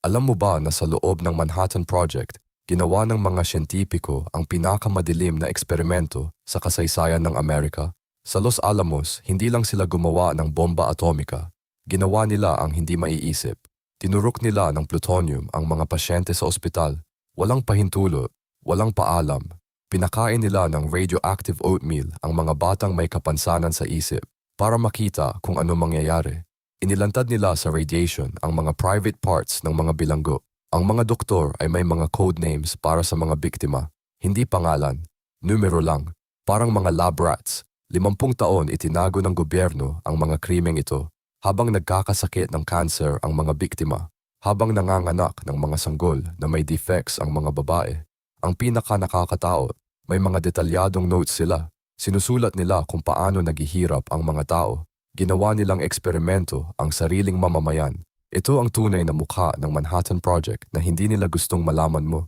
Alam mo ba na sa loob ng Manhattan Project, ginawa ng mga siyentipiko ang pinakamadilim na eksperimento sa kasaysayan ng Amerika? Sa Los Alamos, hindi lang sila gumawa ng bomba atomika. Ginawa nila ang hindi maiisip. Tinurok nila ng plutonium ang mga pasyente sa ospital. Walang pahintulot, walang paalam. Pinakain nila ng radioactive oatmeal ang mga batang may kapansanan sa isip para makita kung ano mangyayari. Inilantad nila sa radiation ang mga private parts ng mga bilanggo. Ang mga doktor ay may mga code names para sa mga biktima. Hindi pangalan, numero lang, parang mga lab rats. 50 taon itinago ng gobyerno ang mga krimeng ito habang nagkakasakit ng cancer ang mga biktima, habang nanganganak ng mga sanggol na may defects ang mga babae. Ang pinaka-nakakataot, may mga detalyadong notes sila. Sinusulat nila kung paano naghihirap ang mga tao. Ginawa nilang eksperimento ang sariling mamamayan. Ito ang tunay na mukha ng Manhattan Project na hindi nila gustong malaman mo.